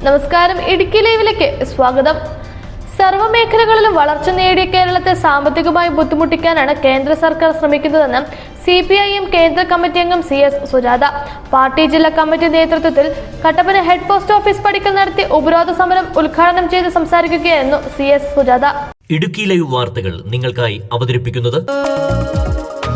നമസ്കാരം. ഇടുക്കി ലൈവിലേക്ക് സ്വാഗതം. സർവ്വമേഖലകളിലും വളർച്ച നേടിയ കേരളത്തെ സാമ്പത്തികമായി ബുദ്ധിമുട്ടിക്കാനാണ് കേന്ദ്ര സർക്കാർ ശ്രമിക്കുന്നതെന്ന് CPIM കേന്ദ്ര കമ്മിറ്റി അംഗം CS സുജാത. പാർട്ടി ജില്ലാ കമ്മിറ്റി നേതൃത്വത്തിൽ കട്ടപ്പന ഹെഡ് പോസ്റ്റ് ഓഫീസ് പടിക്കൽ നടത്തിയ ഉപരോധ സമരം ഉദ്ഘാടനം ചെയ്ത് സംസാരിക്കുകയായിരുന്നു CS സുജാത. ഇടുക്കി ലൈവ് വാർത്തകൾ നിങ്ങൾക്കായി അവതരിപ്പിക്കുന്നത്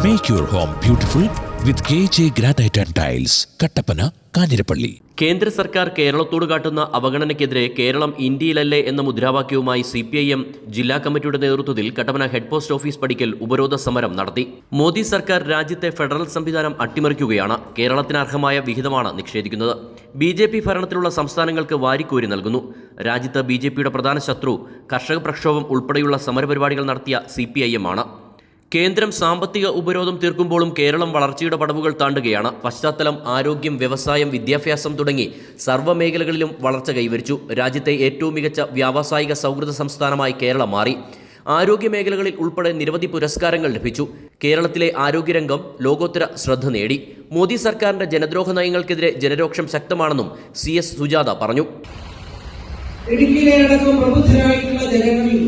Make your home beautiful with KJ Granite and Tiles, Kattappana, Kanjirappally. കേന്ദ്ര സർക്കാർ കേരളത്തോട് കാട്ടുന്ന അവഗണനയ്ക്കെതിരെ കേരളം ഇന്ത്യയിലല്ലേ എന്ന മുദ്രാവാക്യവുമായി CPIM ജില്ലാ കമ്മിറ്റിയുടെ നേതൃത്വത്തിൽ കട്ടപ്പന ഹെഡ് പോസ്റ്റ് ഓഫീസ് പടിക്കൽ ഉപരോധ സമരം നടത്തി. മോദി സർക്കാർ രാജ്യത്തെ ഫെഡറൽ സംവിധാനം അട്ടിമറിക്കുകയാണ്. കേരളത്തിന് അർഹമായ വിഹിതമാണ് നിഷേധിക്കുന്നത്. BJP ഭരണത്തിലുള്ള സംസ്ഥാനങ്ങൾക്ക് വാരിക്കോരി നൽകുന്നു. രാജ്യത്ത് BJPയുടെ പ്രധാന ശത്രു കർഷക പ്രക്ഷോഭം ഉൾപ്പെടെയുള്ള സമരപരിപാടികൾ നടത്തിയ CPIM ആണ്. കേന്ദ്രം സാമ്പത്തിക ഉപരോധം തീർക്കുമ്പോഴും കേരളം വളർച്ചയുടെ പടവുകൾ താണ്ടുകയാണ്. പശ്ചാത്തലം, ആരോഗ്യം, വ്യവസായം, വിദ്യാഭ്യാസം തുടങ്ങി സർവ്വമേഖലകളിലും വളർച്ച കൈവരിച്ചു. രാജ്യത്തെ ഏറ്റവും മികച്ച വ്യാവസായിക സൗഹൃദ സംസ്ഥാനമായി കേരളം മാറി. ആരോഗ്യ മേഖലകളിൽ ഉൾപ്പെടെ നിരവധി പുരസ്കാരങ്ങൾ ലഭിച്ചു. കേരളത്തിലെ ആരോഗ്യരംഗം ലോകോത്തര ശ്രദ്ധ നേടി. മോദി സർക്കാരിന്റെ ജനദ്രോഹ നയങ്ങൾക്കെതിരെ ജനരോക്ഷം ശക്തമാണെന്നും CS സുജാത പറഞ്ഞു. ഇടുക്കിയിലെ അടക്കം പ്രബുദ്ധരായിട്ടുള്ള ജനങ്ങളിൽ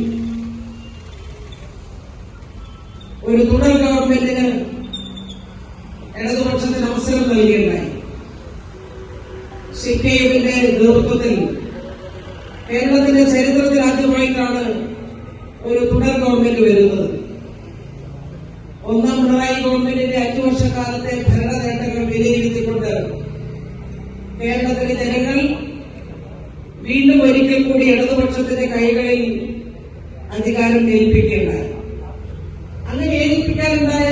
ഒരു തുടർ ഗവൺമെന്റിന് ഇടതുപക്ഷത്തിന് അവസരം നൽകിയുണ്ടായി. CPIMന്റെ നേതൃത്വത്തിൽ കേരളത്തിന്റെ ചരിത്രത്തിൽ ആദ്യമായിട്ടാണ് ഒരു തുടർ ഗവൺമെന്റ് വരുന്നത്. ഒന്നാം പിണറായി ഗവൺമെന്റിന്റെ 5 വർഷക്കാലത്തെ ഭരണ നേട്ടങ്ങൾ വിലയിരുത്തിക്കൊണ്ട് കേരളത്തിലെ ജനങ്ങൾ വീണ്ടും ഒരിക്കൽ കൂടി ഇടതുപക്ഷത്തിന്റെ കൈകളിൽ അധികാരം ഏൽപ്പിക്കുകയുണ്ടായി. അങ്ങനെ ഏൽപ്പിക്കാനുണ്ടായ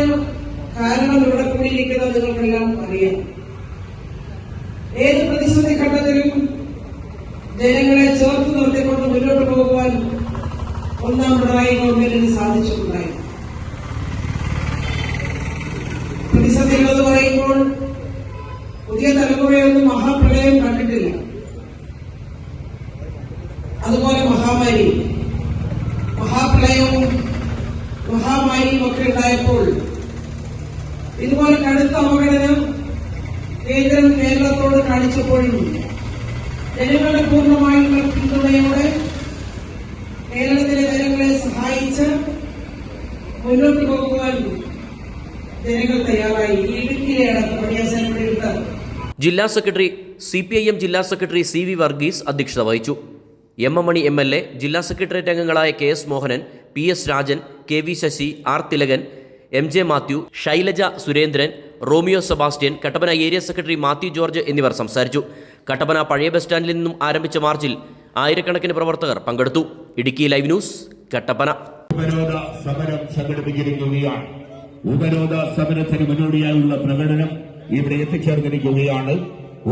കാരണം ഇവിടെ കൂടിയിരിക്കുന്നത് നിങ്ങൾക്കെല്ലാം അറിയാം. ഏത് പ്രതിസന്ധി ഘട്ടത്തിലും ജനങ്ങളെ ചേർത്ത് നിർത്തിക്കൊണ്ട് മുന്നോട്ട് പോകുവാൻ ഒന്നാം പിണറായി ഗവൺമെന്റിന് സാധിച്ചിട്ടുണ്ടായി. പ്രതിസന്ധികളെന്ന് പറയുമ്പോൾ പുതിയ തലമുറയൊന്നും മഹാപ്രളയം കണ്ടിട്ടില്ല. അതുപോലെ മഹാപ്രളയവും മഹാമാരിയും ഒക്കെ ഉണ്ടായപ്പോൾ ഇതുപോലെ കടുത്ത അവഗണന കേന്ദ്രം കേരളത്തോട് കാണിച്ചപ്പോഴും ജനങ്ങളുടെ പൂർണ്ണമായിട്ടുള്ള പിന്തുണയോടെ കേരളത്തിലെ ജനങ്ങളെ സഹായിച്ച് മുന്നോട്ട് പോകുവാൻ ജനങ്ങൾ തയ്യാറായി. ഇടുക്കിയിലാണ് പ്രയാസപ്പെടുന്നത്. ജില്ലാ സെക്രട്ടറി CPIM ജില്ലാ സെക്രട്ടറി CV വർഗീസ് അധ്യക്ഷത വഹിച്ചു. M മണി MLA, ജില്ലാ സെക്രട്ടേറിയറ്റ് അംഗങ്ങളായ KS Mohanan, PS Rajan, KV Sasi, R Thilakan, MJ Mathew, Shailaja Surendran, Romeo Sebastian, Kattappana area secretary Mathew George എന്നിവർ സംസാരിച്ചു. കട്ടപ്പന പഴയ ബസ് സ്റ്റാൻഡിൽ നിന്നും ആരംഭിച്ച മാർച്ചിൽ ആയിരക്കണക്കിന് പ്രവർത്തകർ പങ്കെടുത്തു. Idukki live news, Kattappana. ഉപരോധ സമരം സംഘടിപ്പിച്ചിരിക്കുകയാണ്. ഉപരോധ സമരത്തിന് മുന്നോടിയായുള്ള പ്രകടനം ഇവിടെ എത്തിച്ചേർന്നിരിക്കുകയാണ്.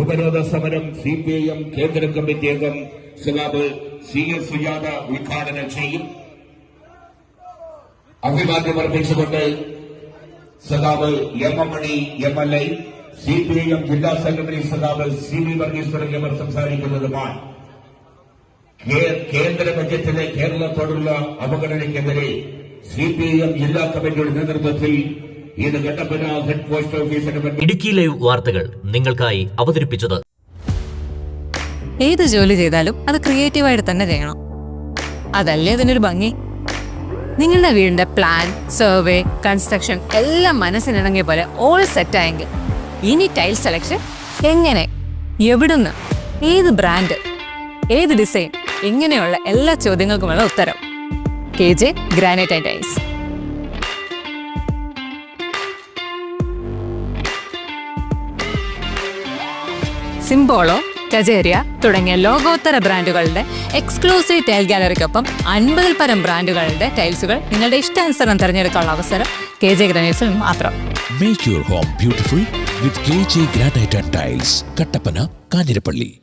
ഉപരോധ സമരം CPIM കേന്ദ്ര കമ്മിറ്റി അംഗം സഖാവ് CS സുജാത ഉദ്ഘാടനം ചെയ്യും. അഭിവാദ്യം അർപ്പിച്ചുകൊണ്ട് സഖാവ് M മണി MLA, CPIM ജില്ലാ സെക്രട്ടറി സഖാവ് CV വർഗീസ് തുടങ്ങിയവർ സംസാരിക്കുന്നതുമാണ്. കേന്ദ്ര ബജറ്റിലെ കേരളത്തോടുള്ള അവഗണനയ്ക്കെതിരെ CPIM ജില്ലാ കമ്മിറ്റിയുടെ നേതൃത്വത്തിൽ ഇത് കട്ടപ്പന ഹെഡ് പോസ്റ്റ് ഓഫീസിന് ഇടുക്കി ലൈവ് വാർത്തകൾ നിങ്ങൾക്കായി അവതരിപ്പിച്ചത്. ഏത് ജോലി ചെയ്താലും അത് ക്രിയേറ്റീവായിട്ട് തന്നെ ചെയ്യണം. അതല്ലേ അതിനൊരു ഭംഗി. നിങ്ങളുടെ വീടിന്റെ പ്ലാൻ, സർവേ, കൺസ്ട്രക്ഷൻ എല്ലാം മനസ്സിനിണങ്ങിയ പോലെ ഓൾ സെറ്റ് ആയെങ്കിൽ ഇനി ടൈൽ സെലക്ഷൻ എങ്ങനെ, എവിടുന്ന്, ഏത് ബ്രാൻഡ്, ഏത് ഡിസൈൻ, ഇങ്ങനെയുള്ള എല്ലാ ചോദ്യങ്ങൾക്കുമുള്ള ഉത്തരം KJ granite and tiles. Simpolo, Kajaria തുടങ്ങിയ ലോകോത്തര ബ്രാൻഡുകളുടെ എക്സ്ക്ലൂസീവ് ടൈൽ ഗാലറിക്കൊപ്പം 50-ൽ പരം ബ്രാൻഡുകളുടെ ടൈൽസുകൾ നിങ്ങളുടെ ഇഷ്ടാനുസരണം തിരഞ്ഞെടുക്കാനുള്ള അവസരം KJ ഗ്രാനൈറ്റ്സിൽ മാത്രം. Make your home beautiful with KJ Granite and Tiles, Kattappana, Kanjirappally.